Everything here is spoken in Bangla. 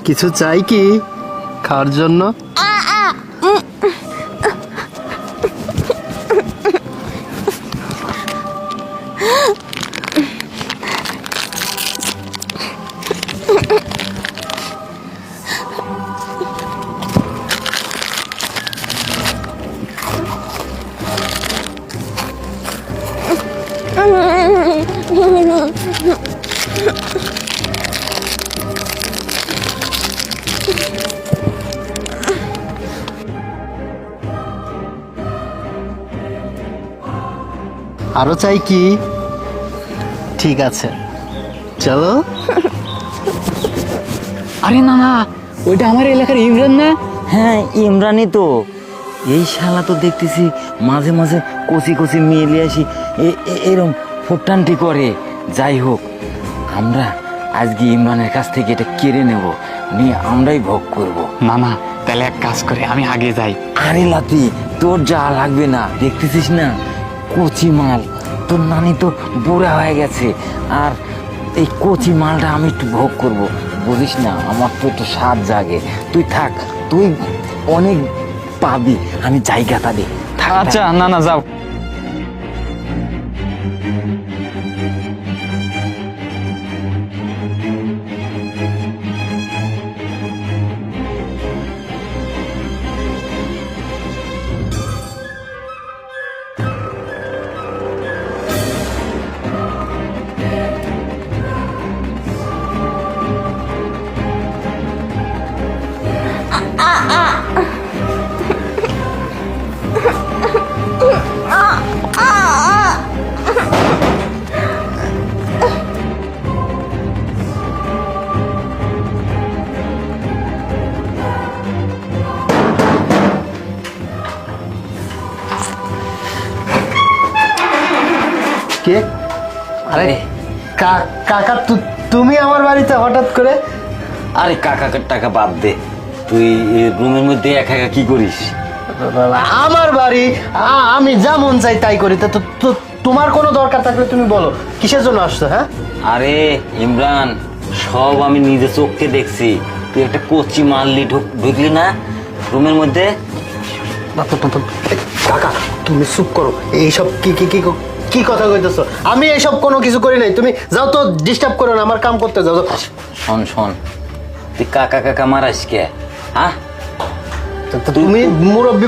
কিছু চাই কি খাওয়ার জন্য? আরো চাই কি? ঠিক আছে, চলো। আরে না না, ওইটা আমার এলাকার ইমরান না? হ্যাঁ, ইমরানই তো। এই শালা তো দেখতেছি মাঝে মাঝে কচি কচি মেয়ে নিয়ে আসি এরম ফুটানটি করে। যাই হোক, আমরা আজকে ইমরানের কাছ থেকে এটা কেড়ে নেব, নিয়ে আমরাই ভোগ করব। না না, তাহলে এক কাজ করে আমি আগে যাই। আরে লাতি, তোর যা লাগবে না, দেখতেছিস না কচি মাল। তোর নানি তো বুড়া হয়ে গেছে, আর এই কচি মালটা আমি একটু ভোগ করব, বুঝিস না? আমার তো একটু স্বাদ জাগে। তুই থাক, তুই অনেক পাবি, আমি জায়গাটা দে। আচ্ছা, না না, যাও। কে? আরে কাকা, তুমি আমার বাড়িতে হঠাৎ করে? আরে কাকাকে টাকা বাদ দে, তুই রুমের মধ্যে একা একা কি করিস? আমার বাড়ি, আমি যা মন চাই তাই করি। তা তো তোমার কোনো দরকার থাকলে তুমি বলো, কিসের জন্য আসছো? হ্যাঁ, আরে ইমরান, সব আমি নিজে চোখকে দেখছি। তুই একটা কচি মারলি, ঢুকলি না রুমের মধ্যে। কাকা, তুমি চুপ করো। এইসব কি কি কি কি কথা কইতেছো? আমি এইসব কোনো কিছু করি নাই। তুমি যাও তো, ডিস্টার্ব করো না, আমার কাম করতে যাও। শোন শোন, তুই কাকা কাকা মারাস কে? হ্যাঁ, তুমি মুরব্বী